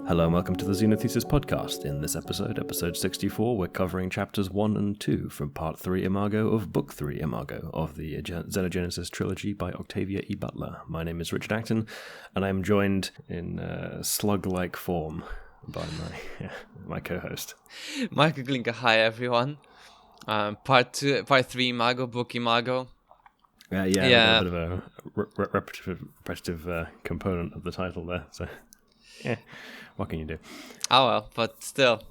Hello and welcome to the Xenothesis podcast. In this episode, episode 64, we're covering chapters 1 and 2 from part 3 Imago of book 3 Imago of the Xenogenesis trilogy by Octavia E. Butler. My name is Richard Acton, and I am joined in slug-like form by my co-host. Michael Glinka. Hi everyone. Part 3 Imago, book Imago. A bit of a repetitive component of the title there, so yeah, what can you do? Oh well, but still,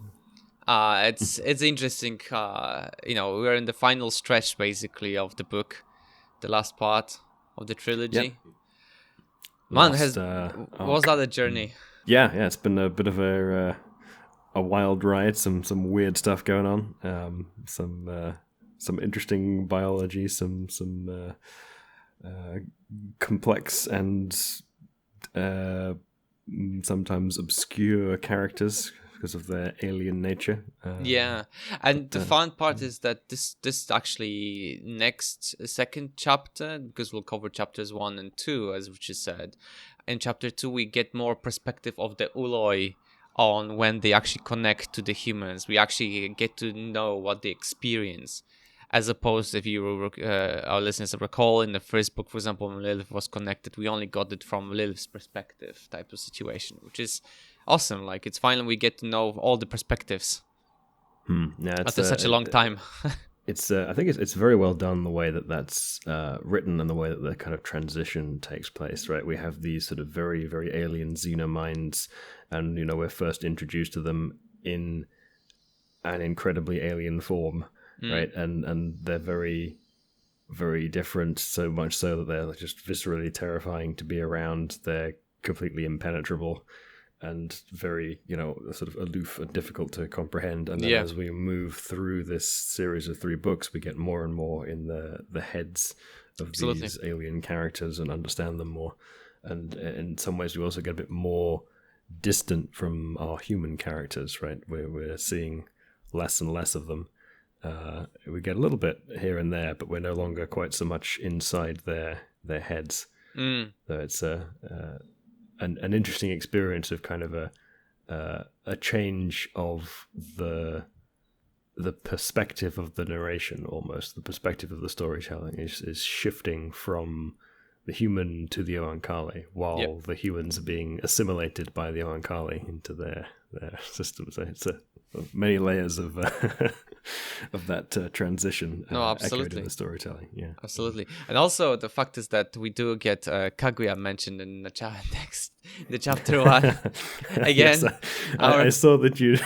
it's interesting. We're in the final stretch basically of the book, the last part of the trilogy. Yep. Man, was that a journey? Yeah, it's been a bit of a wild ride. Some weird stuff going on. Some interesting biology. Some complex and sometimes obscure characters because of their alien nature. And the fun part is that this actually next second chapter, because we'll cover chapters 1 and 2 as Richard said. In chapter 2 we get more perspective of the Ooloi on when they actually connect to the humans. We actually get to know what they experience, as opposed, if you our listeners recall, in the first book, for example, when Lilith was connected, we only got it from Lilith's perspective type of situation, which is awesome. Like, it's finally we get to know all the perspectives after such a long time. I think it's very well done, the way that's written and the way that the kind of transition takes place, right? We have these sort of very, very alien xenominds, and, we're first introduced to them in an incredibly alien form. Right, and they're very, very different, so much so that they're just viscerally terrifying to be around. They're completely impenetrable and very, sort of aloof and difficult to comprehend. And then as we move through this series of 3 books, we get more and more in the heads of these alien characters and understand them more. And in some ways, we also get a bit more distant from our human characters, right? We're seeing less and less of them. We get a little bit here and there, but we're no longer quite so much inside their heads. So it's an interesting experience of kind of a change of the perspective of the narration. Almost the perspective of the storytelling is shifting from the human to the Oankali, while the humans are being assimilated by the Oankali into their system. So it's many layers of that transition. Absolutely. In the storytelling. Yeah, absolutely. And also the fact is that we do get Kahguyaht mentioned in the chapter 1 again. Yes, I saw that you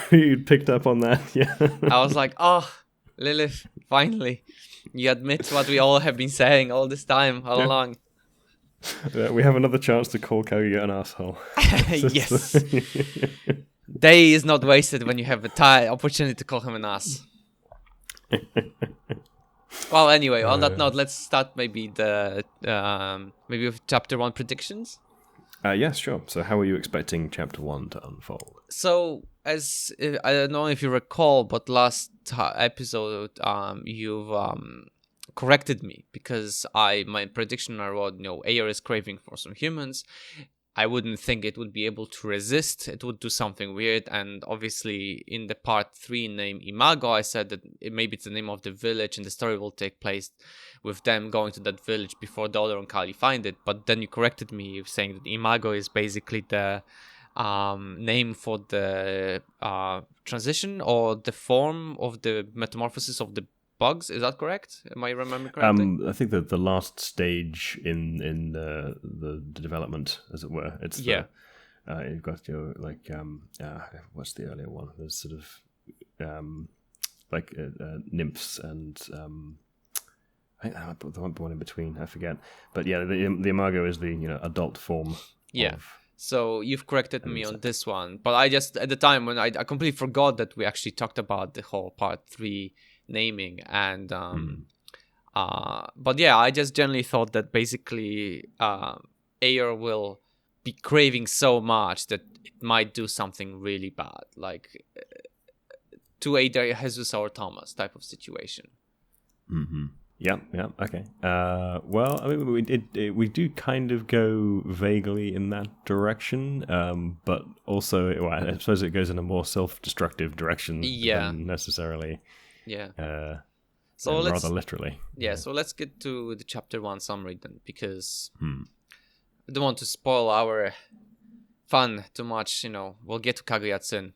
picked up on that. Yeah, I was like, oh, Lilith, finally, you admit what we all have been saying all this time, all along. We have another chance to call Kahguyaht an asshole. Yes. Day is not wasted when you have a opportunity to call him an ass. Well, anyway, on that note, let's start maybe with chapter 1 predictions. Yes, sure. So how are you expecting chapter 1 to unfold? So, as I don't know if you recall, but last episode, you've corrected me, because my prediction are Ayer is craving for some humans. I wouldn't think it would be able to resist. It would do something weird. And obviously in the part 3 name Imago, I said that maybe it's the name of the village and the story will take place with them going to that village before the other Oankali find it. But then you corrected me saying that Imago is basically the name for the transition or the form of the metamorphosis of the bugs. Is that correct? Am I remembering correctly? I think that the last stage in the development, as it were, it's you've got your what's the earlier one? There's sort of nymphs and I think there might be one in between. I forget, but the Imago is the adult form. So you've corrected me on this one, but I just at the time when I completely forgot that we actually talked about the whole part 3 naming, and but I just generally thought that basically Ayer will be craving so much that it might do something really bad, like to either Jesus or Thomas type of situation. Yeah, yeah, okay. Well, I mean, we do kind of go vaguely in that direction, but also, well, I suppose it goes in a more self-destructive direction Yeah, than necessarily, yeah. uh, So rather let's literally. so let's get to the chapter 1 summary then, because Hmm. I don't want to spoil our fun too much. We'll get to Kahguyaht soon.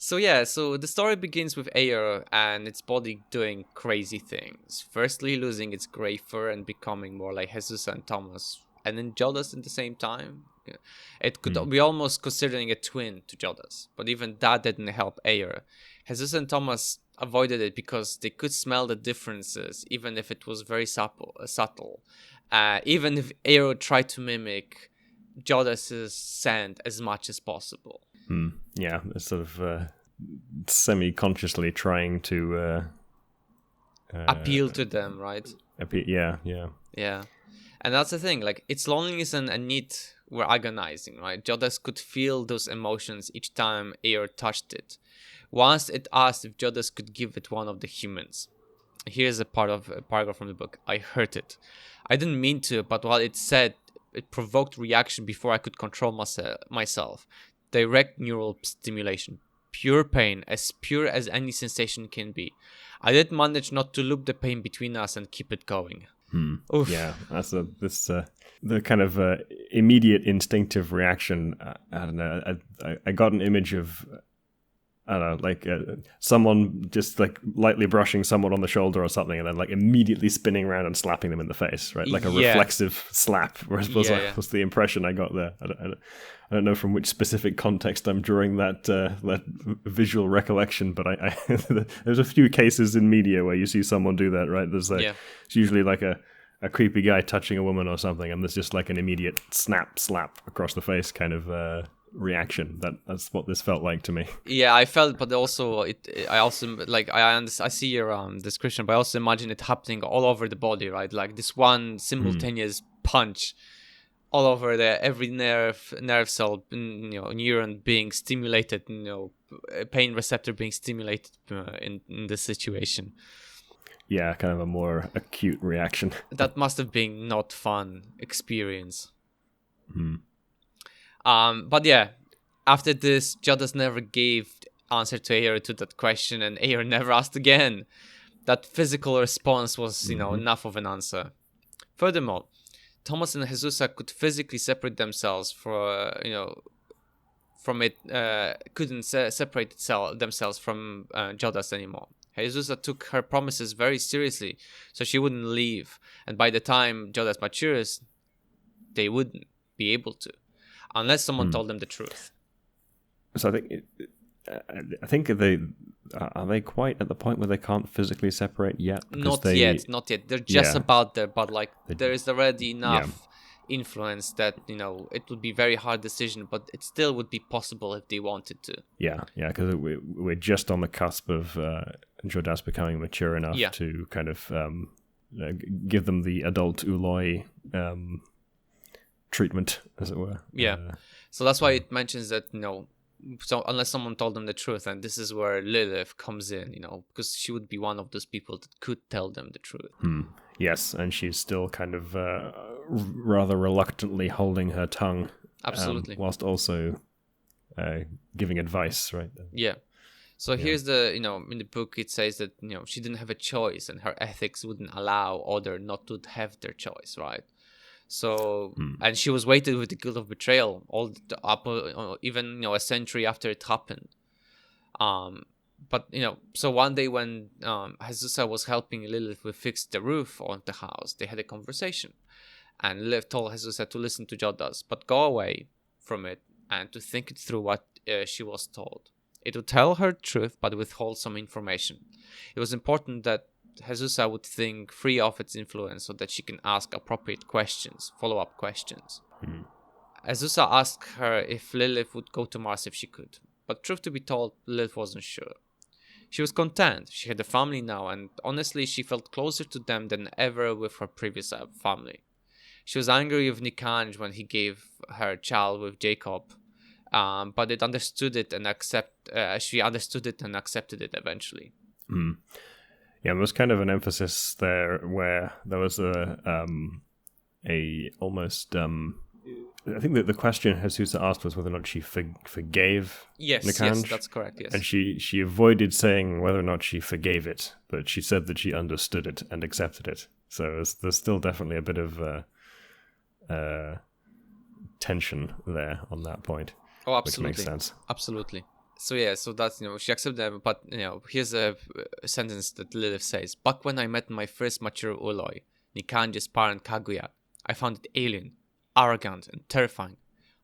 So yeah, so the story begins with Ayer and its body doing crazy things. Firstly, losing its grey fur and becoming more like Jesus and Thomas, and then Jodas at the same time. Yeah. It could be almost considering a twin to Jodas, but even that didn't help Ayer. Jesus and Thomas avoided it because they could smell the differences, even if it was very subtle. Even if Ayer tried to mimic Jodas's scent as much as possible. Yeah, it's sort of semi-consciously trying to Appeal to them, right? yeah, yeah. Yeah. And that's the thing, like, its loneliness and need were agonizing, right? Jodas could feel those emotions each time Ayer touched it. Once it asked if Jodas could give it one of the humans. Here's a paragraph from the book. I heard it. I didn't mean to, but while it said, it provoked reaction before I could control myself. Direct neural stimulation. Pure pain, as pure as any sensation can be. I did manage not to loop the pain between us and keep it going. Oof. Yeah, that's the kind of immediate instinctive reaction. I don't know. I got an image of, I don't know, like someone just like lightly brushing someone on the shoulder or something, and then like immediately spinning around and slapping them in the face, right? Like a reflexive slap. Was the impression I got there. I don't know from which specific context I'm drawing that visual recollection, but I there's a few cases in media where you see someone do that, right? There's it's usually like a creepy guy touching a woman or something, and there's just like an immediate slap across the face kind of reaction. That's what this felt like to me. Yeah, I felt, but also I also like I see your description, but I also imagine it happening all over the body, right? Like this one simultaneous punch all over every nerve cell, neuron being stimulated, pain receptor being stimulated in this situation. Yeah, kind of a more acute reaction. That must have been not fun experience. But yeah, after this, Jodas never gave answer to Ayer to that question, and Ayer never asked again. That physical response was, enough of an answer. Furthermore, Thomas and Jesus could physically separate themselves from it. Couldn't separate themselves from Jodas anymore. Jesus took her promises very seriously, so she wouldn't leave. And by the time Jodas matures, they wouldn't be able to, unless someone told them the truth. So I think they are they quite at the point where they can't physically separate yet? Not yet. They're just about there, but like there is already enough influence that it would be a very hard decision, but it still would be possible if they wanted to. Yeah, because we're just on the cusp of Jodas becoming mature enough to kind of give them the adult Ooloi treatment, as it were. Yeah, so that's why it mentions that so unless someone told them the truth, and this is where Lilith comes in, because she would be one of those people that could tell them the truth. Yes, and she's still kind of rather reluctantly holding her tongue. Absolutely. Whilst also giving advice, right? Yeah. So here's the, in the book it says that, she didn't have a choice and her ethics wouldn't allow others not to have their choice, right? So, and she was weighted with the guilt of betrayal even a century after it happened. But so one day when Jesus was helping Lilith fix the roof on the house, they had a conversation, and Lilith told Jesus to listen to Jodas, but go away from it and to think it through what she was told. It would tell her truth, but withhold some information. It was important that Jesus would think free of its influence so that she can ask appropriate questions, follow-up questions. Jesus asked her if Lilith would go to Mars if she could, but truth to be told, Lilith wasn't sure. She was content, she had a family now, and honestly she felt closer to them than ever with her previous family. She was angry with Nikanj when he gave her child with Jacob, but she understood it and accepted it eventually. Yeah, there was kind of an emphasis there where there was a almost I think that the question Jesus asked was whether or not she forgave Yes, Nikanj, that's correct. Yes, and she avoided saying whether or not she forgave it, but she said that she understood it and accepted it. So there's still definitely a bit of tension there on that point. oh, absolutely, which makes sense. Absolutely. So yeah, so that's she accepted them, but here's a sentence that Lilith says: "Back when I met my first mature Ooloi, Nikanj's parent Kahguyaht, I found it alien, arrogant, and terrifying.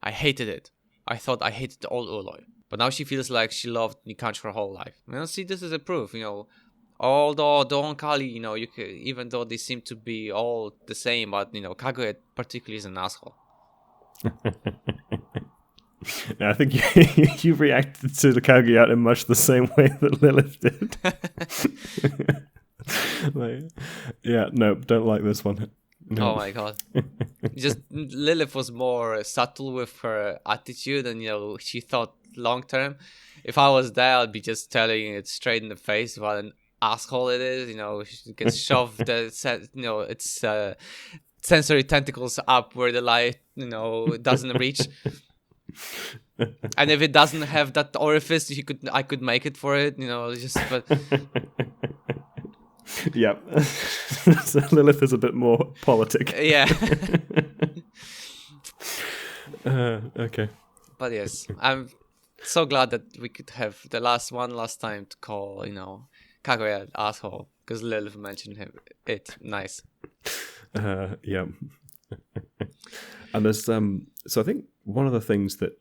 I hated it. I thought I hated all Ooloi. But now she feels like she loved Nikanj her whole life. See, this is a proof. Although the Oankali, you could, even though they seem to be all the same, but Kahguyaht particularly is an asshole." I think you reacted to the Kahguyaht in much the same way that Lilith did. No, don't like this one. No. Oh my god. Just Lilith was more subtle with her attitude, and she thought long term. If I was there, I'd be just telling it straight in the face what an asshole it is. She gets shoved its sensory tentacles up where the light doesn't reach. And if it doesn't have that orifice, I could make it for it, but yeah. So Lilith is a bit more politic. Yeah. Okay. But yes, I'm so glad that we could have the last time to call, Kahguyaht asshole, because Lilith mentioned it. Nice. Yeah. And there's so I think one of the things that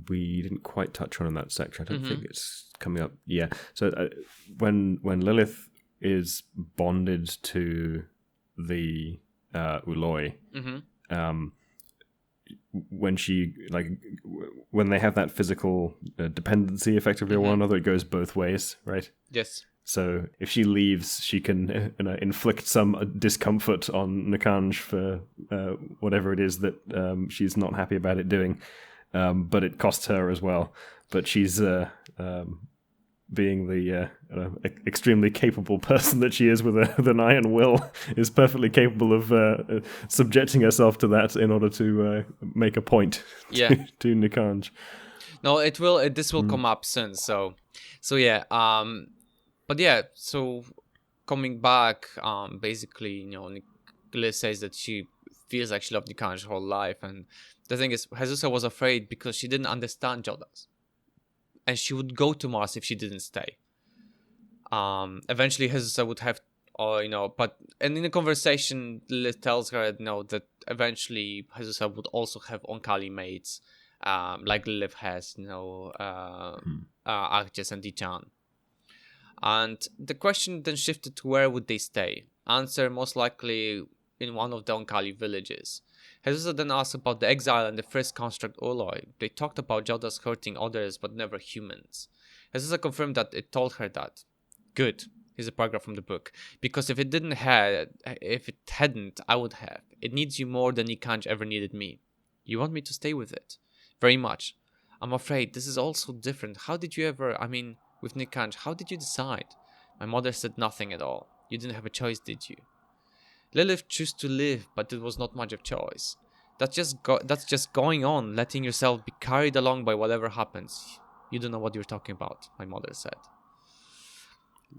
we didn't quite touch on in that section, I don't think it's coming up. Yeah. So when Lilith is bonded to the Ooloi, when they have that physical dependency effectively on one another, it goes both ways, right? Yes. So if she leaves, she can inflict some discomfort on Nikanj for whatever it is that she's not happy about it doing, but it costs her as well. But she's being the extremely capable person that she is with an iron will, is perfectly capable of subjecting herself to that in order to make a point to Nikanj. No, this will come up soon. So yeah. But yeah, so coming back, basically, Lilith says that she feels like she loved Nikanj her whole life, and the thing is, Jesus was afraid because she didn't understand Jodas, and she would go to Mars if she didn't stay. Eventually, Jesus would have, but in the conversation, Lilith tells her, that eventually Jesus would also have Oankali mates, like Lilith has, Arches and Dichan. And the question then shifted to where would they stay? Answer, most likely in one of the Oankali villages. Jesus then asked about the exile and the first construct Ooloi. They talked about Jodas hurting others but never humans. Jesus confirmed that it told her that. Good. Here's a paragraph from the book. Because if it hadn't, I would have. It needs you more than Nikanj ever needed me. You want me to stay with it? Very much. I'm afraid this is all so different. How did you ever, with Nikanj, how did you decide? My mother said nothing at all. You didn't have a choice, did you? Lilith chose to live, but it was not much of choice. That's just going on, letting yourself be carried along by whatever happens. You don't know what you're talking about, my mother said.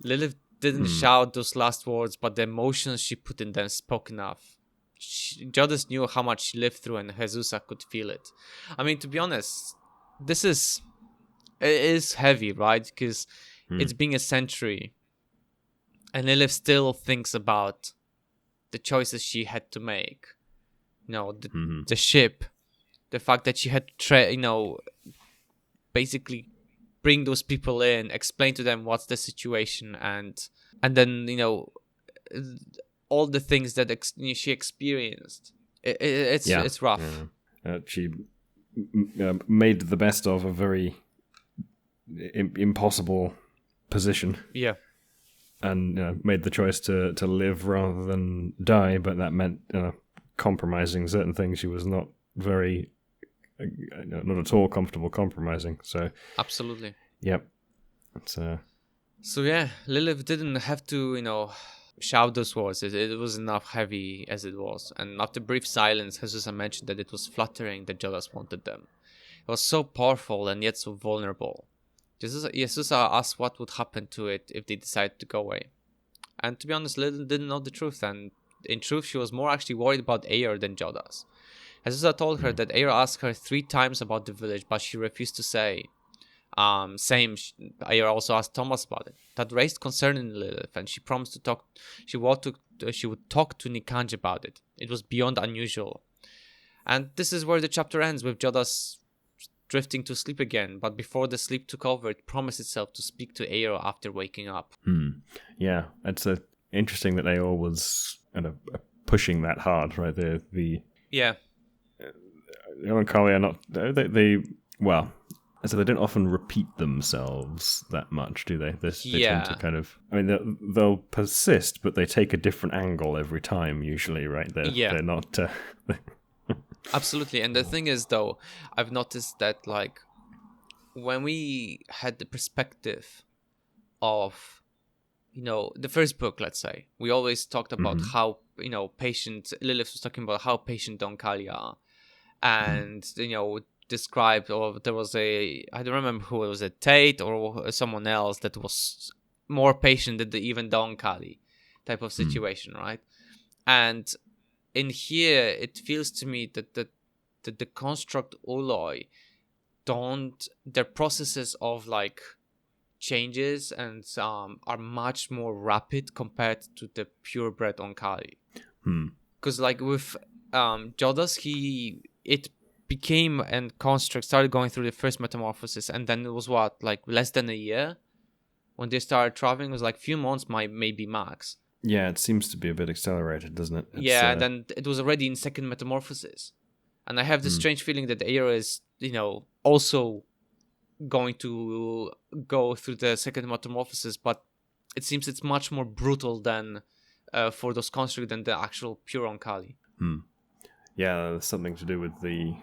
Lilith didn't shout those last words, but the emotions she put in them spoke enough. Jodas knew how much she lived through, and Jesus could feel it. To be honest, it is heavy, right? Because it's been a century, and Lilith still thinks about the choices she had to make. The ship, the fact that she had to basically bring those people in, explain to them what's the situation, and then all the things that she experienced. It's rough. Yeah. She made the best of a very impossible position. Yeah. And made the choice to live rather than die, but that meant compromising certain things she was not very, not at all comfortable compromising. So absolutely, yep, it's So yeah, Lilith didn't have to, shout those words. It was enough heavy as it was. And after brief silence, Jesus mentioned that it was flattering that Jodas wanted them. It was so powerful and yet so vulnerable. Jesus asked what would happen to it if they decided to go away. And to be honest, Lilith didn't know the truth. And in truth, she was more actually worried about Aer than Jodas. Jesus told her that Aer asked her 3 times about the village, but she refused to say. Ayer also asked Thomas about it. That raised concern in Lilith, and she promised to talk. She would talk to Nikanj about it. It was beyond unusual, and this is where the chapter ends with Jodas drifting to sleep again. But before the sleep took over, it promised itself to speak to Ayer after waking up. Yeah, it's interesting that Ayer was kind of pushing that hard, right? The Oankali are not they well. So they don't often repeat themselves that much, do they? They tend to kind of... I mean, they'll persist, but they take a different angle every time, usually, right? They're not... Absolutely. And the thing is, though, I've noticed that, like, when we had the perspective of, the first book, let's say, we always talked about how, patient... Lilith was talking about how patient Oankali are. And, described, or there was I don't remember who it was, a Tate or someone else that was more patient than even the Oankali type of situation, right? And in here, it feels to me that the construct Ooloi their processes of like changes and are much more rapid compared to the purebred Oankali. Because like with Jodas, it became and construct started going through the first metamorphosis, and then it was less than a year when they started traveling. It was like few months, maybe max. Yeah, it seems to be a bit accelerated, doesn't it? And then it was already in second metamorphosis, and I have this strange feeling that Aer is also going to go through the second metamorphosis, but it seems it's much more brutal than for those constructs than the actual pure Oankali. Yeah, there's something to do with the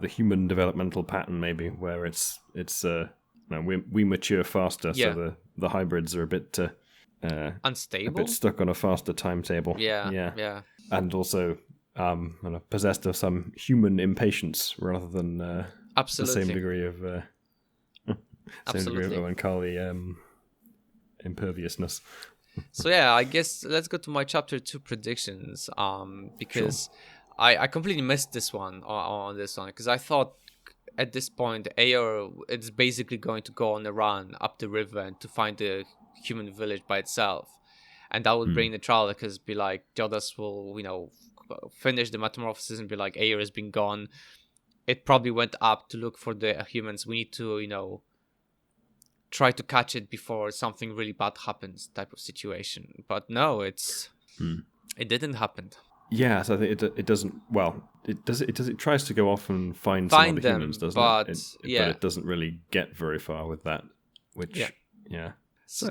human developmental pattern, maybe, where it's we mature faster, so the hybrids are a bit unstable, a bit stuck on a faster timetable. Yeah, and also possessed of some human impatience rather than the same degree of Oankali imperviousness. So yeah, I guess let's go to my chapter 2 predictions. Because I completely missed this one on this one, because I thought at this point Aer is basically going to go on a run up the river and to find the human village by itself, and that would bring the trial, because be like Jodas will finish the metamorphosis and be like, Aer has been gone. It probably went up to look for the humans. We need to try to catch it before something really bad happens, type of situation. But no, it didn't happen. Yeah, so I think it doesn't. Well, it does. It tries to go off and find some other humans, doesn't it? But it doesn't really get very far with that. Which so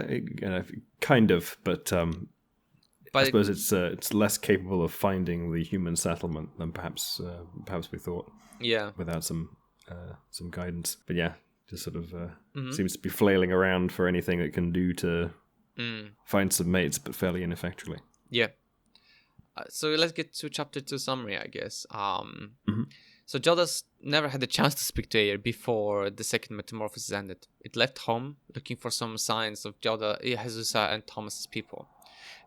kind of, but I suppose it's less capable of finding the human settlement than perhaps we thought. Yeah, without some guidance. But yeah, just sort of seems to be flailing around for anything it can do to find some mates, but fairly ineffectually. Yeah. So let's get to chapter 2 summary, I guess. So Jodas never had a chance to speak to Aer before the second metamorphosis ended. It left home looking for some signs of Jesus and Thomas's people.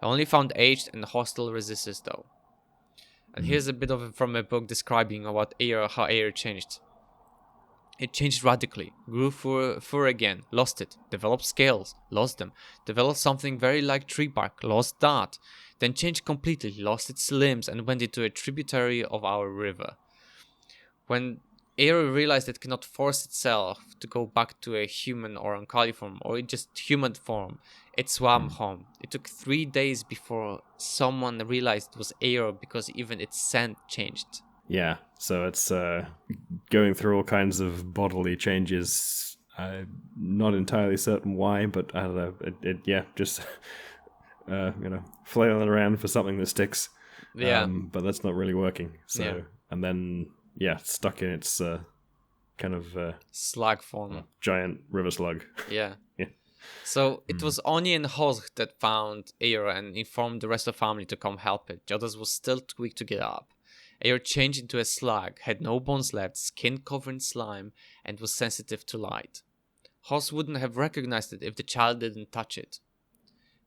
It only found aged and hostile resistors, though. And here's a bit of it from a book describing how Aer changed. It changed radically, grew fur again, lost it, developed scales, lost them, developed something very like tree bark, lost that, then changed completely, lost its limbs, and went into a tributary of our river. When Aer realized it cannot force itself to go back to a human or Oankali form, or just human form, it swam home. It took 3 days before someone realized it was Aer, because even its scent changed. Yeah, so it's going through all kinds of bodily changes. Not entirely certain why, but I don't know. Just flailing around for something that sticks. Yeah, but that's not really working. So and then stuck in its kind of slug form, giant river slug. Yeah. So it was Oni and Hosg that found Ayer and informed the rest of the family to come help it. Jodas was still too weak to get up. Ayer changed into a slug, had no bones left, skin covered in slime, and was sensitive to light. Hosg wouldn't have recognized it if the child didn't touch it.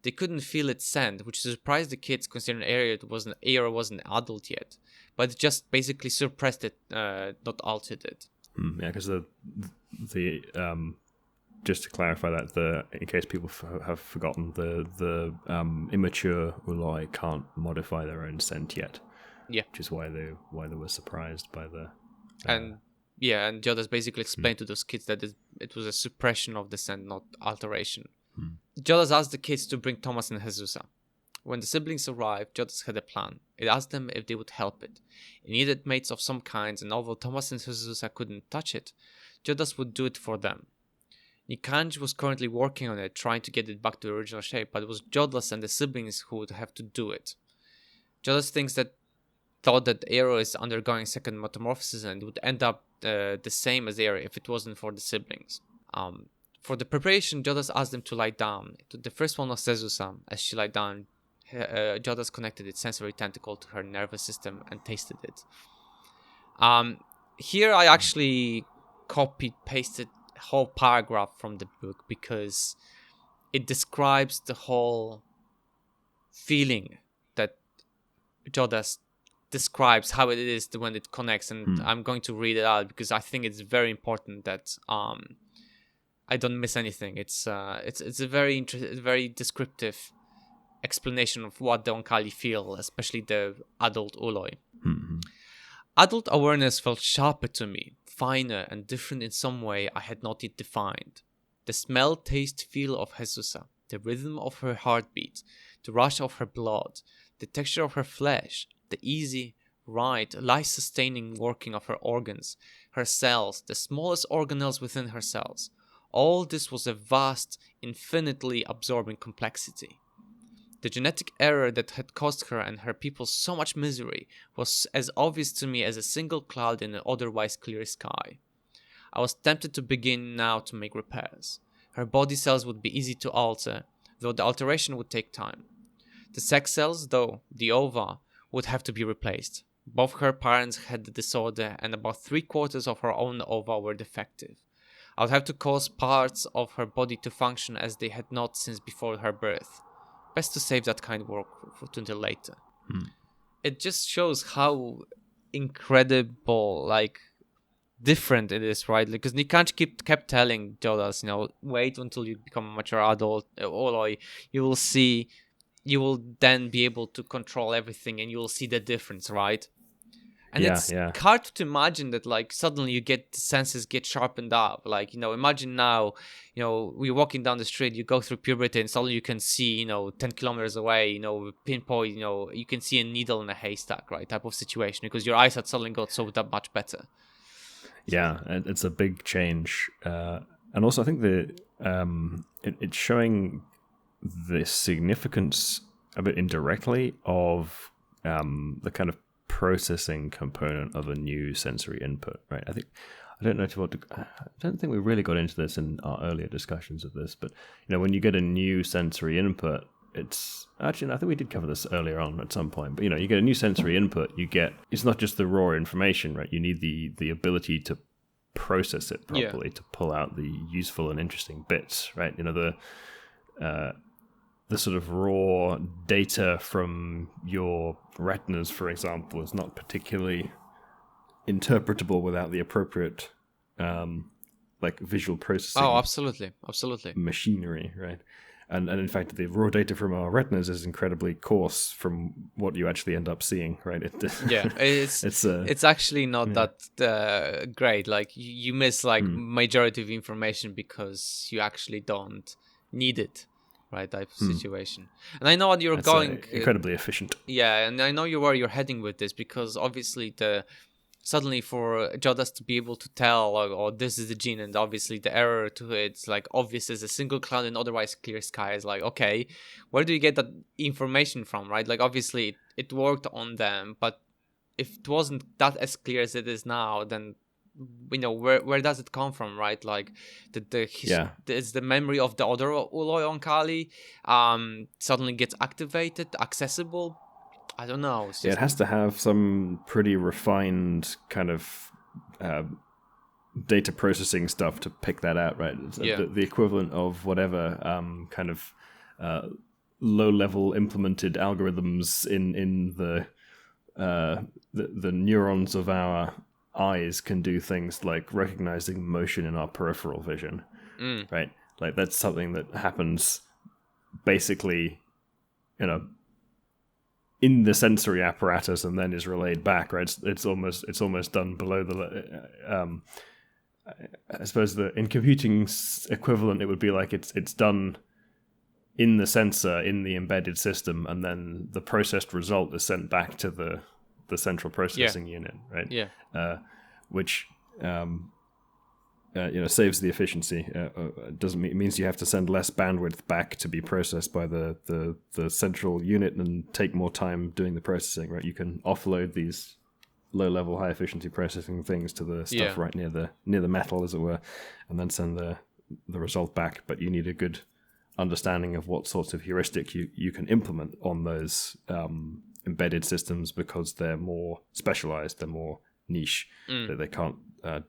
They couldn't feel its scent, which surprised the kids considering Ayer wasn't an adult yet. But it just basically suppressed it, not altered it. Yeah, because the just to clarify that, in case people have forgotten, the immature Ooloi can't modify their own scent yet. Yeah, which is why they were surprised by the. And Jodas basically explained to those kids that it was a suppression of the scent, not alteration. Jodas asked the kids to bring Thomas and Jesus. When the siblings arrived, Jodas had a plan. It asked them if they would help it. It needed mates of some kinds, and although Thomas and Jesus couldn't touch it, Jodas would do it for them. Nikanj was currently working on it, trying to get it back to the original shape, but it was Jodas and the siblings who would have to do it. Jodas thought that Aero is undergoing second metamorphosis and would end up the same as Aero if it wasn't for the siblings. For the preparation, Jodas asked them to lie down. The first one was Sezusa. As she lay down, Jodas connected its sensory tentacle to her nervous system and tasted it. Here I actually copy-pasted a whole paragraph from the book because it describes the whole feeling that Jodas describes how it is when it connects, and I'm going to read it out because I think it's very important that I don't miss anything. It's a very descriptive explanation of what the Oankali feel, especially the adult Ooloi. Adult awareness felt sharper to me, finer and different in some way I had not yet defined. The smell, taste, feel of Jesusa, the rhythm of her heartbeat, the rush of her blood, the texture of her flesh, the easy, right, life-sustaining working of her organs, her cells, the smallest organelles within her cells. All this was a vast, infinitely absorbing complexity. The genetic error that had caused her and her people so much misery was as obvious to me as a single cloud in an otherwise clear sky. I was tempted to begin now to make repairs. Her body cells would be easy to alter, though the alteration would take time. The sex cells, though, the ova, would have to be replaced. Both her parents had the disorder, and about 3/4 of her own ova were defective. I would have to cause parts of her body to function as they had not since before her birth. Best to save that kind of work until later. It just shows how incredible, different it is, right? Because Nikanj kept telling Jodas, wait until you become a mature adult, or you will see, you will then be able to control everything, and you will see the difference, right? And it's hard to imagine that, suddenly you get the senses get sharpened up. Imagine now, we're walking down the street, you go through puberty, and suddenly you can see, 10 kilometers away, pinpoint, you can see a needle in a haystack, right? Type of situation, because your eyesight suddenly got so that much better. Yeah, it's a big change. And also I think it's showing the significance a bit indirectly of the kind of processing component of a new sensory input, right? I don't think we really got into this in our earlier discussions of this, but when you get a new sensory input, it's actually, I think we did cover this earlier on at some point, but you get a new sensory input, it's not just the raw information, right? You need the ability to process it properly, to pull out the useful and interesting bits, right? The sort of raw data from your retinas, for example, is not particularly interpretable without the appropriate visual processing. Oh, absolutely machinery, right? And in fact, the raw data from our retinas is incredibly coarse from what you actually end up seeing, right? It's actually not that great. You miss majority of information because you actually don't need it, right? Type of situation. And I know what you're going. Incredibly efficient. Yeah, and I know where you're heading with this, because obviously suddenly for Jodas to be able to tell, this is the gene, and obviously the error to it's obvious as a single cloud in otherwise clear sky, is okay, where do you get that information from, right? Obviously it worked on them, but if it wasn't that as clear as it is now, then where does it come from, right? Like it's the memory of the other Ooloi Oankali suddenly gets activated, accessible. I don't know. It's Yeah, just it has to have some pretty refined kind of data processing stuff to pick that out, right? It's the equivalent of whatever kind of low-level implemented algorithms in the neurons of our eyes can do things like recognizing motion in our peripheral vision, right? Like that's something that happens basically, in the sensory apparatus and then is relayed back, right? It's almost done below the. I suppose in computing equivalent, it would be like it's done in the sensor in the embedded system, and then the processed result is sent back to the central processing unit, right? Yeah. Which saves the efficiency. It means you have to send less bandwidth back to be processed by the central unit and take more time doing the processing, right? You can offload these low-level, high-efficiency processing things to the stuff right near the metal, as it were, and then send the result back. But you need a good understanding of what sorts of heuristic you can implement on those embedded systems, because they're more specialized, they're more niche, that they can't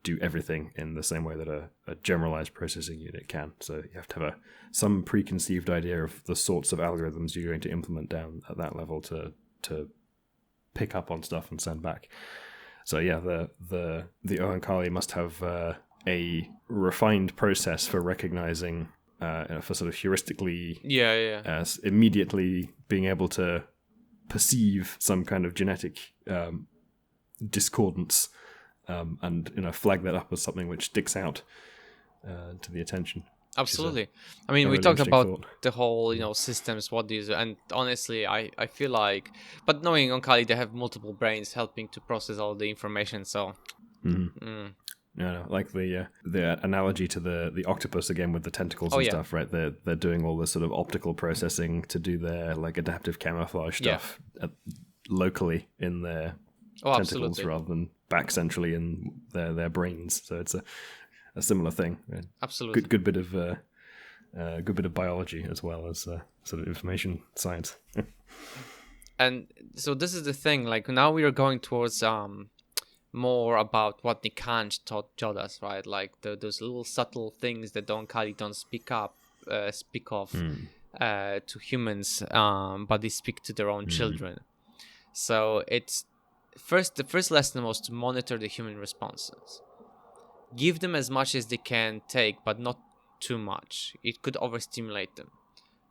do everything in the same way that a generalized processing unit can. So you have to have some preconceived idea of the sorts of algorithms you're going to implement down at that level to pick up on stuff and send back. So yeah, the Oankali must have a refined process for recognizing, for sort of heuristically, immediately being able to perceive some kind of genetic discordance, and flag that up as something which sticks out to the attention. Absolutely. I mean, we talked about the whole, systems, what these, and honestly, I feel like, but knowing Oankali, they have multiple brains helping to process all the information, so. Like the analogy to the octopus again with the tentacles and stuff, right? They're doing all this sort of optical processing to do their like adaptive camouflage stuff locally in their tentacles, rather than back centrally in their brains. So it's a similar thing. Right? Absolutely. Good bit of biology as well as sort of information science. And so this is the thing. Like now we are going towards more about what Nikanj taught Jodas, right? Like those little subtle things that Oankali don't speak of to humans, but they speak to their own children. So the first lesson was to monitor the human responses. Give them as much as they can take, but not too much. It could overstimulate them.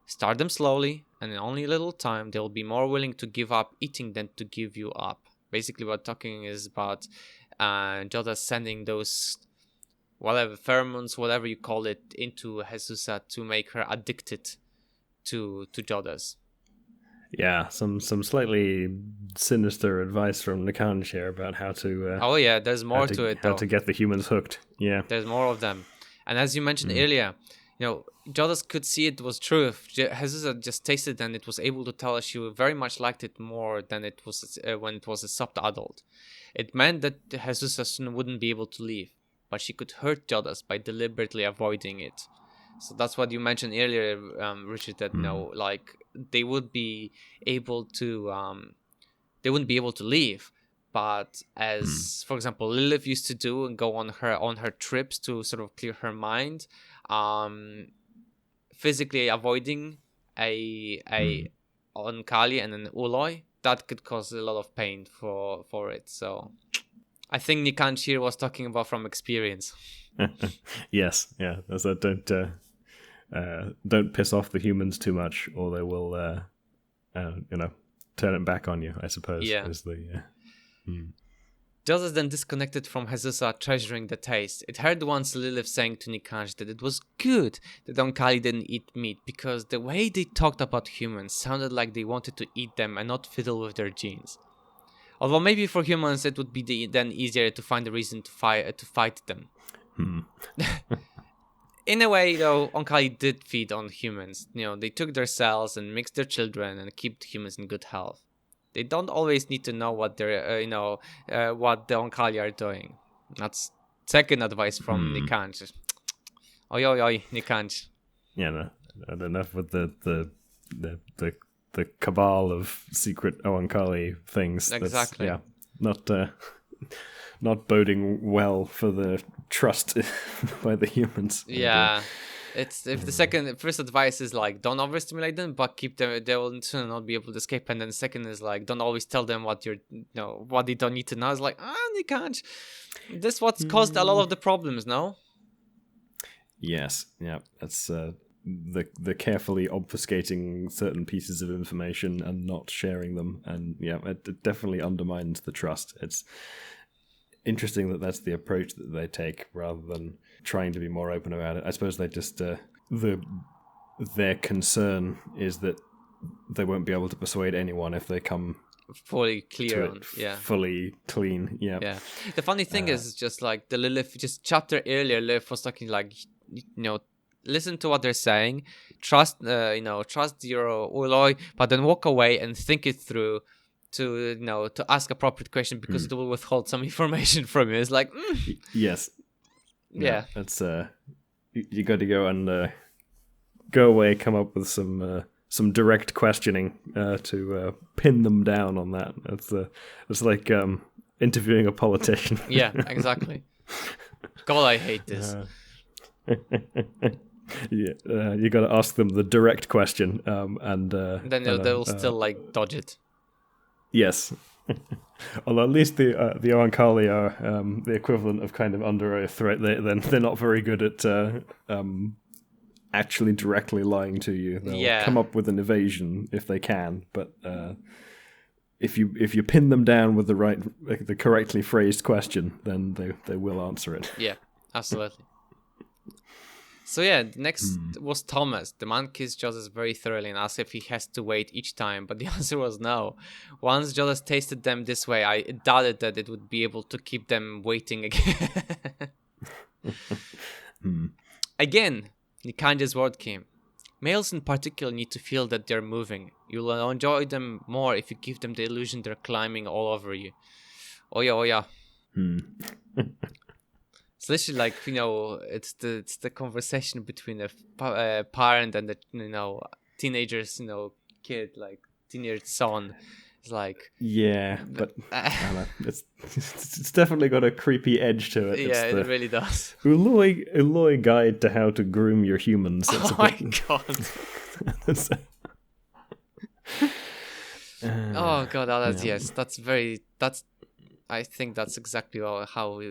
Start them slowly, and in only a little time, they'll be more willing to give up eating than to give you up. Basically, what talking is about Joda sending those pheromones, whatever you call it, into Jesusa to make her addicted to Jodas. Yeah, some slightly sinister advice from Nikanj here about how to. There's more to it. How to get the humans hooked. Yeah, there's more of them, and as you mentioned earlier, Jodas could see it was true. If Jesusa just tasted and it was able to tell her she very much liked it more than it was when it was a soft adult. It meant that Jesusa soon wouldn't be able to leave, but she could hurt Jodas by deliberately avoiding it. So that's what you mentioned earlier, Richard. That they would be able to, they wouldn't be able to leave. But as, for example, Lilith used to do and go on her trips to sort of clear her mind, physically avoiding a Oankali and an Ooloi, that could cause a lot of pain for it. So I think Nikanj here was talking about from experience. Yes, yeah. So don't piss off the humans too much, or they will, turn it back on you, I suppose. Yeah. Jodas then disconnected from Jesusa, treasuring the taste. It heard once Lilith saying to Nikanj that it was good that Oankali didn't eat meat, because the way they talked about humans sounded like they wanted to eat them and not fiddle with their genes. Although maybe for humans it would be then easier to find a reason to fight them. In a way, though, Oankali did feed on humans. They took their cells and mixed their children and kept humans in good health. They don't always need to know what they're, what the Oankali are doing. That's Second advice from Nikanj. Oi, oi, oi, Nikanj. Yeah, no, enough with the cabal of secret Oankali things. Exactly. Not boding well for the trust by the humans. Yeah. It's if the first advice is like don't overstimulate them, but keep them, they will soon not be able to escape. And then the second is like don't always tell them what what they don't need to know. It's like they can't. This what's caused a lot of the problems. No. Yes, yeah, that's the carefully obfuscating certain pieces of information and not sharing them, and yeah, it definitely undermines the trust. It's interesting that that's the approach that they take rather than trying to be more open about it. I suppose they just their concern is that they won't be able to persuade anyone if they come fully clear fully clean. Yeah, the funny thing is just like the Lilith, just chapter earlier, Lilith was talking like, listen to what they're saying, trust your Ooloi, but then walk away and think it through to ask appropriate question, because it will withhold some information from you. It's like yes, yeah, that's you got to go and go away, come up with some direct questioning to pin them down on that. It's like interviewing a politician. Yeah, exactly. God, I hate this. Yeah, you got to ask them the direct question, and then they'll still like dodge it. Yes, although at least the Oankali are the equivalent of kind of under a threat. They're not very good at actually directly lying to you. They'll come up with an evasion if they can, but if you pin them down with the correctly phrased question, then they will answer it. Yeah, absolutely. So yeah, next was Thomas. The man kissed Joseph very thoroughly and asked if he has to wait each time, but the answer was no. Once Joseph tasted them this way, I doubted that it would be able to keep them waiting again. Again, Nikanj's word came. Males in particular need to feel that they're moving. You'll enjoy them more if you give them the illusion they're climbing all over you. Oh yeah. It's literally like, it's the conversation between a parent and the teenager's kid, like teenage son. It's like, yeah, but I don't know. It's definitely got a creepy edge to it. Yeah, it really does. Ooloi guide to how to groom your humans. Oh my god. Oh god, yes, I think that's exactly how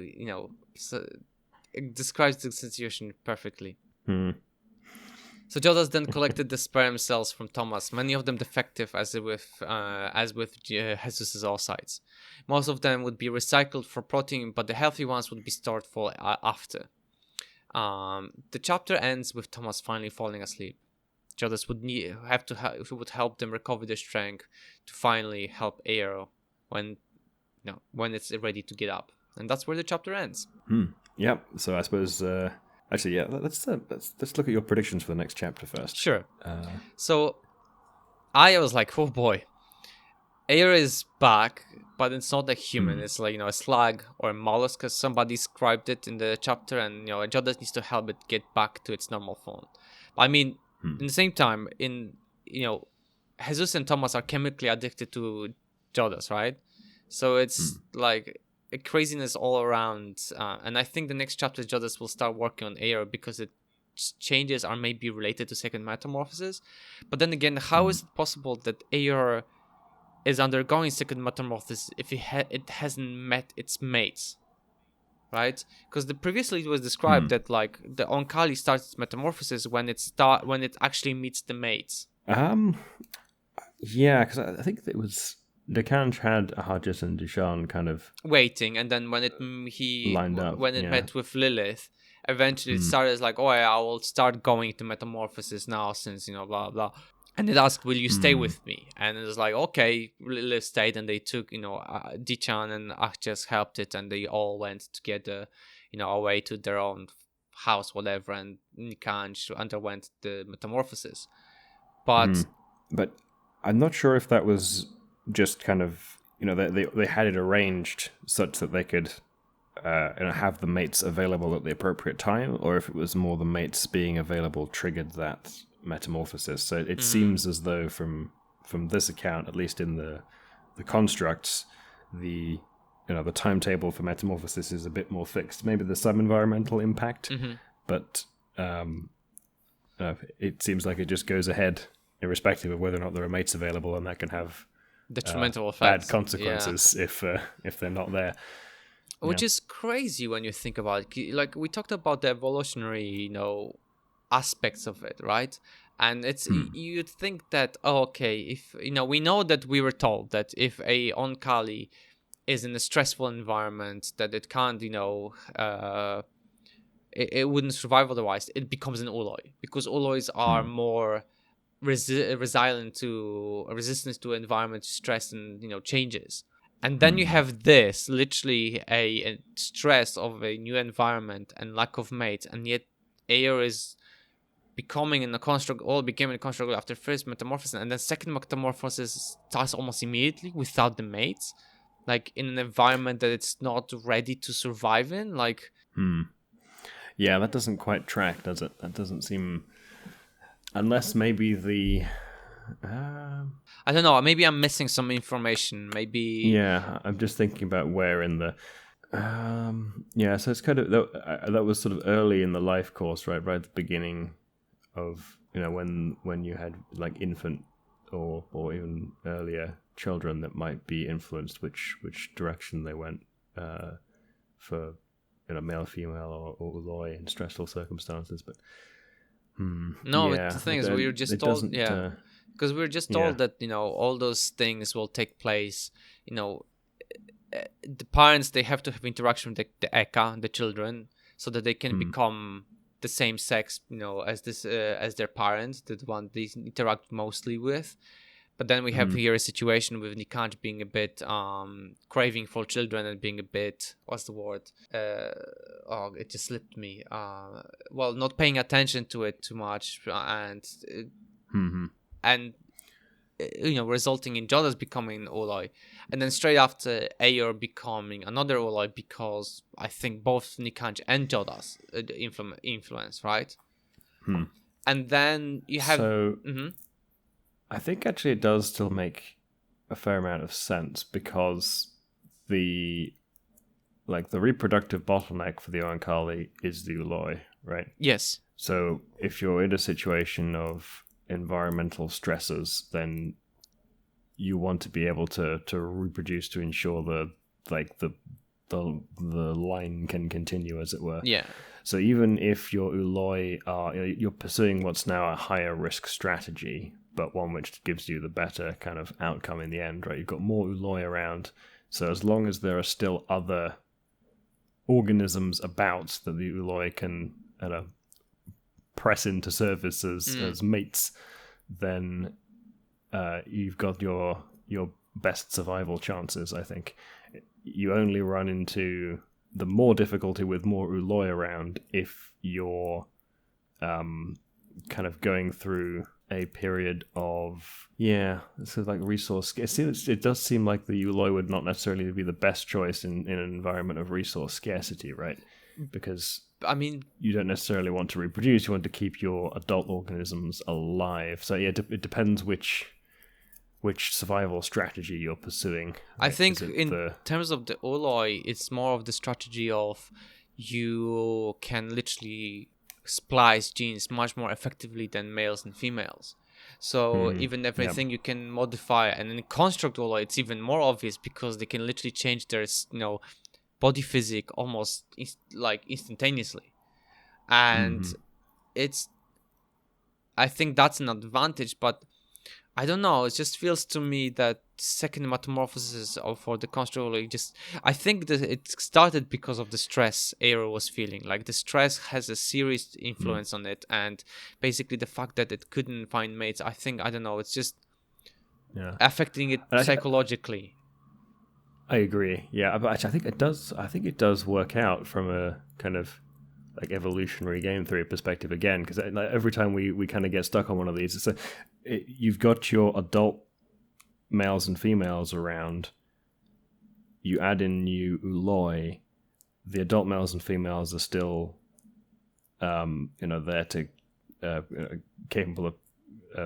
it describes the situation perfectly. So Jodas then collected the sperm cells from Thomas, many of them defective, as with Jesus' oocytes. Most of them would be recycled for protein, but the healthy ones would be stored for after. The chapter ends with Thomas finally falling asleep. Jodas would help them recover their strength to finally help Aero when it's ready to get up, and that's where the chapter ends. Yeah. So I suppose actually, yeah. Let's look at your predictions for the next chapter first. Sure. So I was like, oh boy, Aero is back, but it's not a human. It's like a slug or a mollusk, as somebody described it in the chapter, and Jodas needs to help it get back to its normal form. I mean, in the same time, Jesus and Thomas are chemically addicted to Jodas, right? So it's like a craziness all around, and I think the next chapter Jodas will start working on Aero because its changes are maybe related to second metamorphosis. But then again, how is it possible that Aero is undergoing second metamorphosis if it hasn't met its mates, right? Because previously it was described that like the Oankali starts its metamorphosis when it actually meets the mates. Yeah, because I think it was. Nikanj had Hadjis and Dishan kind of waiting, and then when it lined up, met with Lilith, eventually it started as like, oh yeah, I will start going to metamorphosis now since blah blah, and it asked, will you stay with me? And it was like, okay, Lilith stayed, and they took Dichan and Hadjis helped it, and they all went together away to their own house, whatever, and Nikanj underwent the metamorphosis, but I'm not sure if that was just kind of they had it arranged such that they could have the mates available at the appropriate time, or if it was more the mates being available triggered that metamorphosis. So it seems as though from this account, at least in the constructs, the timetable for metamorphosis is a bit more fixed. Maybe there's some environmental impact, but it seems like it just goes ahead irrespective of whether or not there are mates available, and that can have detrimental effects, bad consequences if they're not there. Which is crazy when you think about it. Like, we talked about the evolutionary, aspects of it, right? And it's you'd think that, if we know that we were told that if a Oankali is in a stressful environment, that it can't, it wouldn't survive otherwise. It becomes an Ooloi, because Oolois are more resistant to environment stress and changes. And then you have this, literally a stress of a new environment and lack of mates, and yet Ayer is became in a construct after first metamorphosis, and then second metamorphosis starts almost immediately without the mates, like in an environment that it's not ready to survive in. Like, yeah, that doesn't quite track, does it? That doesn't seem, unless maybe the. I don't know. Maybe I'm missing some information. Maybe. Yeah, I'm just thinking about where in the. So it's kind of that was sort of early in the life course, right at the beginning of when you had like infant or even earlier children that might be influenced which direction they went for male, female, or Ooloi in stressful circumstances, but. But the thing is, we were just told, because we were just told that all those things will take place. The parents, they have to have interaction with the Eka, the children, so that they can become the same sex, as their parents, the one they interact mostly with. But then we have here a situation with Nikanj being a bit craving for children and being a bit, what's the word? It just slipped me. Not paying attention to it too much, and resulting in Jodas becoming Ooloi, and then straight after Ayer becoming another Ooloi, because I think both Nikanj and Jodas influence, right? And then you have. I think actually it does still make a fair amount of sense, because the reproductive bottleneck for the Oankali is the Ooloi, right? Yes. So if you're in a situation of environmental stresses, then you want to be able to reproduce to ensure the line can continue, as it were. Yeah. So even if your Ooloi you're pursuing what's now a higher risk strategy, but one which gives you the better kind of outcome in the end, right? You've got more Ooloi around, so as long as there are still other organisms about that the Ooloi can press into service as mates, then you've got your best survival chances, I think. You only run into the more difficulty with more Ooloi around if you're kind of going through a period of resource. It does seem like the Ooloi would not necessarily be the best choice in an environment of resource scarcity, right? Because you don't necessarily want to reproduce; you want to keep your adult organisms alive. So it depends which survival strategy you're pursuing. I think in terms of the Ooloi, it's more of the strategy of you can literally splice genes much more effectively than males and females. So even everything you can modify, and in construct Ooloi, it's even more obvious, because they can literally change their body physique almost instantaneously, and I think that's an advantage. But I don't know, it just feels to me that second metamorphosis for the construct, I think that it started because of the stress Ayer was feeling. Like, the stress has a serious influence on it, and basically the fact that it couldn't find mates, I don't know, it's just affecting it psychologically. I agree. Yeah, but actually, I think it does work out from a kind of like evolutionary game theory perspective again, because every time we kind of get stuck on one of these, you've got your adult males and females around, you add in new Ooloi, the adult males and females are still, there to capable of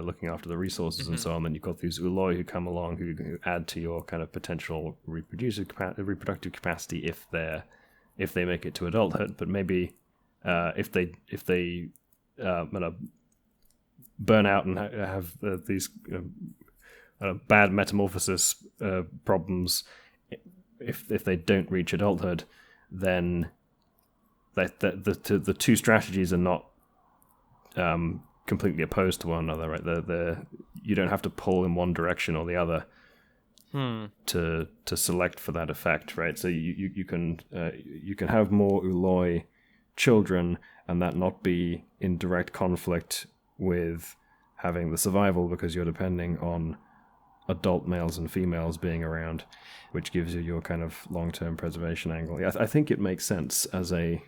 looking after the resources and so on. Then you've got these Ooloi who come along who add to your kind of potential reproductive capacity if they make it to adulthood. But maybe if they burn out and have these bad metamorphosis problems, if they don't reach adulthood, then the two strategies are not completely opposed to one another, right? You don't have to pull in one direction or the other to select for that effect, right? So you can have more Ooloi children and that not be in direct conflict with having the survival, because you're depending on adult males and females being around, which gives you your kind of long-term preservation angle. I think it makes sense as a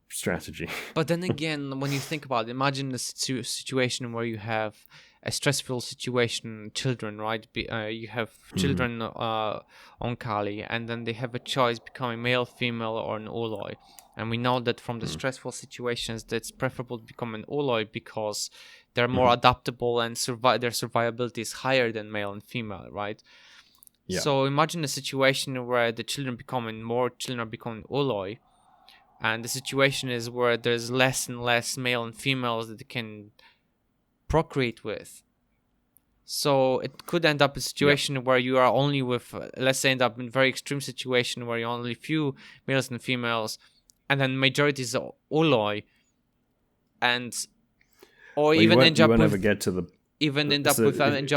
strategy. But then again, when you think about it, imagine a situation where you have a stressful situation, children, right? You have children Oankali, and then they have a choice becoming male, female, or an Ooloi. And we know that from the stressful situations, that it's preferable to become an Ooloi because they're more adaptable and their survivability is higher than male and female, right? Yeah. So imagine a situation where the children are becoming Ooloi, and the situation is where there's less and less male and females that they can procreate with. So it could end up a situation where you are only with, let's say, end up in a very extreme situation where you only few males and females, and then majority is Ooloi,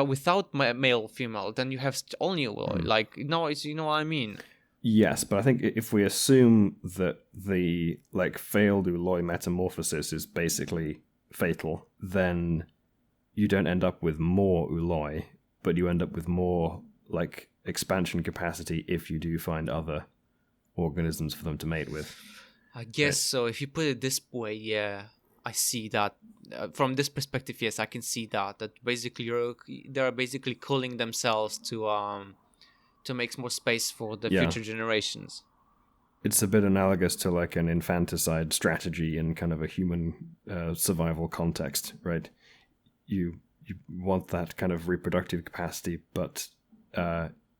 without male female, then you have only Ooloi. Like, you know what I mean? Yes, but I think if we assume that the failed Ooloi metamorphosis is basically fatal, then you don't end up with more Ooloi, but you end up with more expansion capacity if you do find other organisms for them to mate with. I guess so. If you put it this way, yeah, I see that. From this perspective, yes, I can see that basically they're basically cooling themselves to make more space for the future generations. It's a bit analogous to an infanticide strategy in kind of a human survival context, right? You want that kind of reproductive capacity, but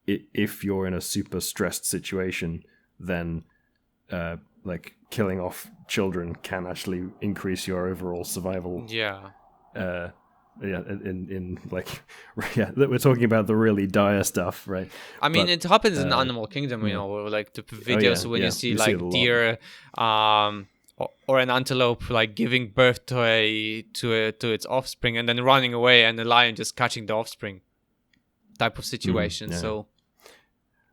if you're in a super stressed situation, then killing off children can actually increase your overall survival. Yeah. We're talking about the really dire stuff, right? I mean, it happens in the animal kingdom, the videos when you see deer, or an antelope giving birth to its offspring and then running away, and the lion just catching the offspring, type of situation.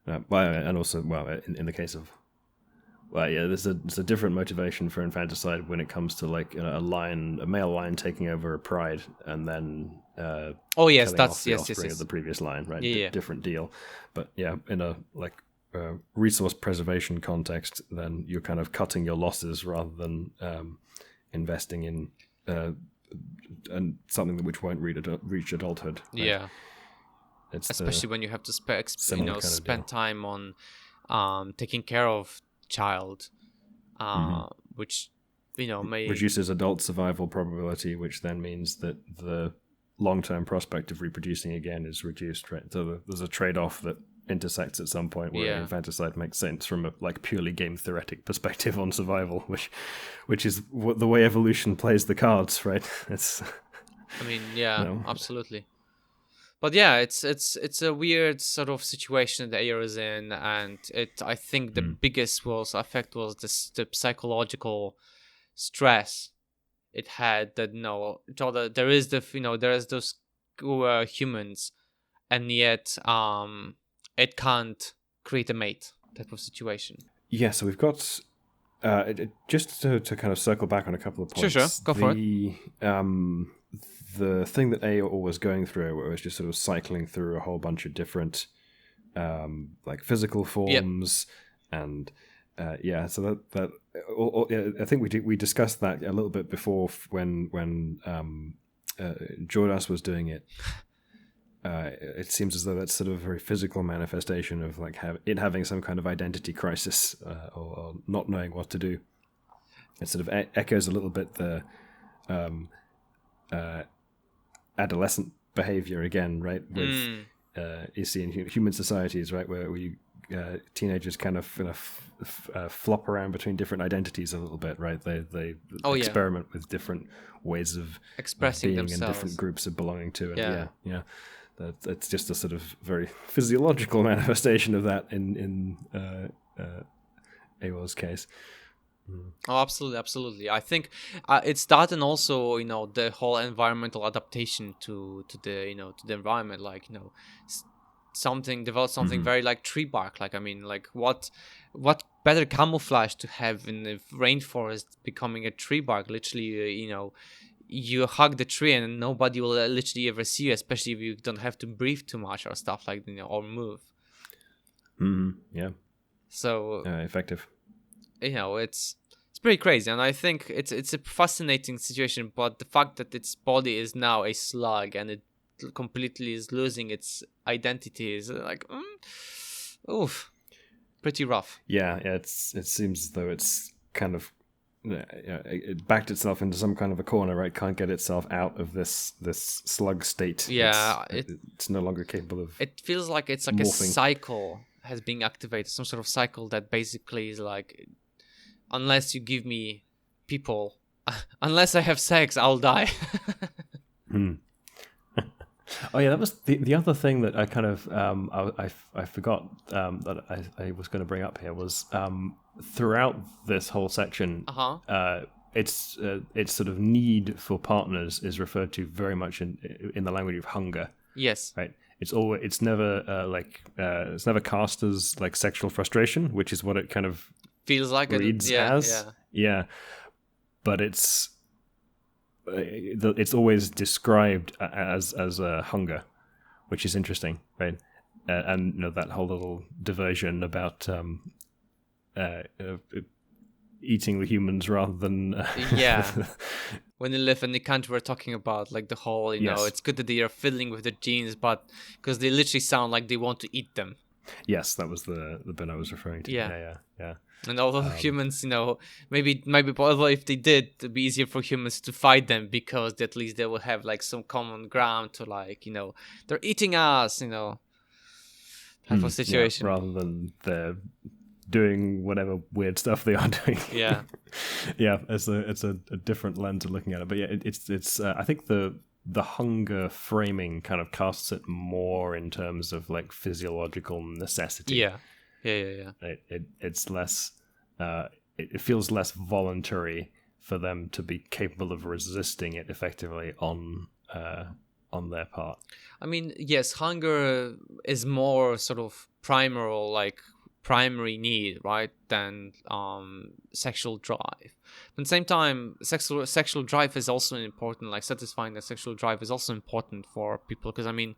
And also, in the case of. There's a different motivation for infanticide when it comes to a male lion taking over a pride and then killing off the offspring of the previous lion, right? Different deal. But in a resource preservation context, then you're kind of cutting your losses rather than investing in and something which won't reach adulthood. Right? Yeah, especially when you have to spend time on taking care of child, which may reduces adult survival probability, which then means that the long-term prospect of reproducing again is reduced, right? So there's a trade-off that intersects at some point where infanticide makes sense from a purely game theoretic perspective on survival, which is the way evolution plays the cards, right? It's absolutely. But yeah, it's a weird sort of situation that AR is in, and I think the biggest effect was the psychological stress it had. That there is those humans, and yet it can't create a mate type of situation. Yeah, so we've got just to kind of circle back on a couple of points. Sure, go for it. The thing that Aor was going through, where it was just sort of cycling through a whole bunch of different physical forms, and so that I think we discussed that a little bit before when Jordas was doing it. it seems as though that's sort of a very physical manifestation of like it having some kind of identity crisis or not knowing what to do. It sort of echoes a little bit the adolescent behavior again, right? With you see in human societies, right, where we teenagers kind of flop around between different identities a little bit, right? They experiment with different ways of expressing being themselves in different groups of belonging to it. Yeah. That's just a sort of very physiological manifestation of that in Awa's case. Oh, absolutely. I think it's that, and also the whole environmental adaptation to the to the environment. Like develop something very like tree bark. Like I mean, like what better camouflage to have in the rainforest becoming a tree bark? Literally, you hug the tree and nobody will literally ever see you, especially if you don't have to breathe too much or stuff like or move. Yeah. So effective. It's pretty crazy, and I think it's a fascinating situation. But the fact that its body is now a slug and it completely is losing its identity is like, oof, pretty rough. Yeah. It seems as though it's kind of it backed itself into some kind of a corner, right? Can't get itself out of this slug state. Yeah, it's no longer capable of. It feels like it's like morphing. A cycle has been activated, some sort of cycle that basically is like, unless you give me people, unless I have sex, I'll die. Oh yeah, that was the other thing that I kind of I forgot that I was going to bring up here was throughout this whole section, its sort of need for partners is referred to very much in the language of hunger. Yes, right. It's never cast as like sexual frustration, which is what it kind of feels like reads as. Yeah, but it's always described as hunger, which is interesting, right? And that whole little diversion about eating the humans rather than when Lilith and Nikanj were talking about like the whole it's good that they are fiddling with the genes, but because they literally sound like they want to eat them. Yes, that was the bit I was referring to. Yeah. And although humans, maybe although if they did, it'd be easier for humans to fight them because at least they will have like some common ground to like, they're eating us, type of situation. Rather than they're doing whatever weird stuff they are doing. Yeah. Yeah, it's a different lens of looking at it. But yeah, it's I think the hunger framing kind of casts it more in terms of like physiological necessity. Yeah. It's less. It feels less voluntary for them to be capable of resisting it effectively on their part. I mean, yes, hunger is more sort of primary need, right, than sexual drive. But at the same time, sexual drive is also important. Like satisfying the sexual drive is also important for people because I mean,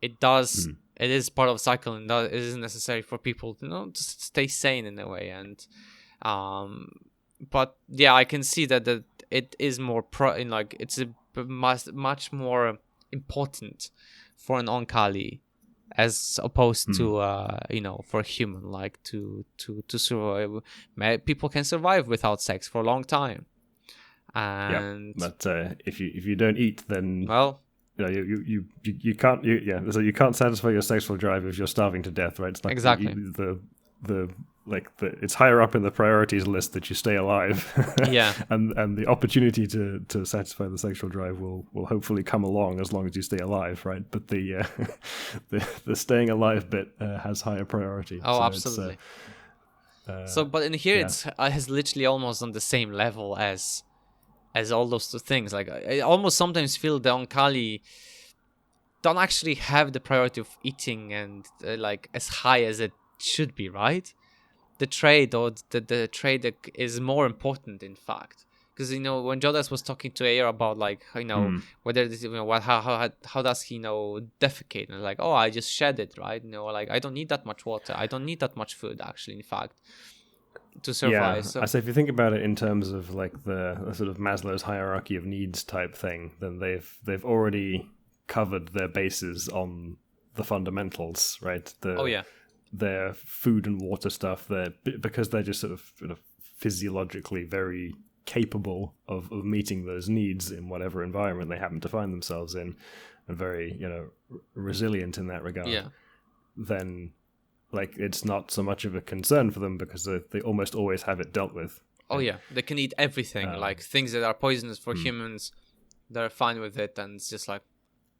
it does. It is part of a cycle, and it is necessary for people to just stay sane in a way. And but yeah, I can see that it is more it's a much more important for an Oankali as opposed to for a human, like to survive. People can survive without sex for a long time, and but if you don't eat, then you can't. So you can't satisfy your sexual drive if you're starving to death, right? It's like exactly it's higher up in the priorities list that you stay alive. and the opportunity to satisfy the sexual drive will hopefully come along as long as you stay alive, right? But the staying alive bit has higher priority. Oh, so absolutely. But in here it has literally almost on the same level as all those two things. Like I almost sometimes feel the Oankali don't actually have the priority of eating and like as high as it should be, right? The trade or the trade is more important, in fact, because when Jodas was talking to Ayer about like whether this, how does he defecate, and like, oh, I just shed it, right? Like I don't need that much water, I don't need that much food, actually, in fact, to survive. Yeah, so I say if you think about it in terms of like the sort of Maslow's hierarchy of needs type thing, then they've already covered their bases on the fundamentals, right? Oh yeah. Their food and water stuff, because they're just sort of physiologically very capable of meeting those needs in whatever environment they happen to find themselves in, and very, resilient in that regard. Yeah. Then, like, it's not so much of a concern for them because they almost always have it dealt with. Oh yeah, they can eat everything, like things that are poisonous for humans. They're fine with it, and it's just like.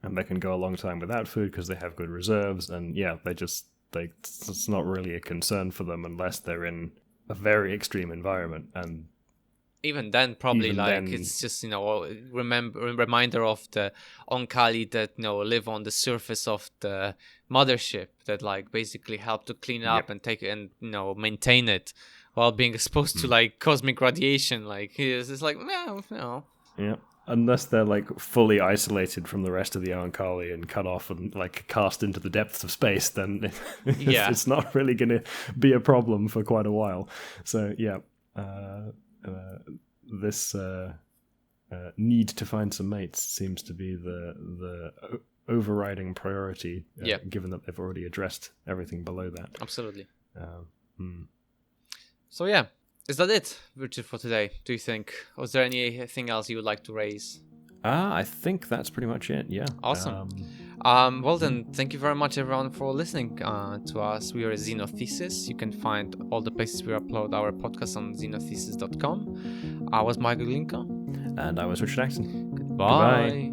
And they can go a long time without food because they have good reserves, and it's not really a concern for them unless they're in a very extreme environment. And even then, probably it's just reminder of the Oankali that live on the surface of the mothership that like basically help to clean up and take and maintain it while being exposed to like cosmic radiation. Like it's like no. Yeah. Unless they're like fully isolated from the rest of the Oankali and cut off and like cast into the depths of space, then it's not really going to be a problem for quite a while. So this need to find some mates seems to be the overriding priority, given that they've already addressed everything below that. Absolutely. So yeah. Is that it, Richard, for today, do you think? Or is there anything else you would like to raise? I think that's pretty much it, yeah. Awesome. Well then, thank you very much everyone for listening to us. We are Xenothesis. You can find all the places we upload our podcast on xenothesis.com. I was Michael Glinka. And I was Richard Axton. Goodbye.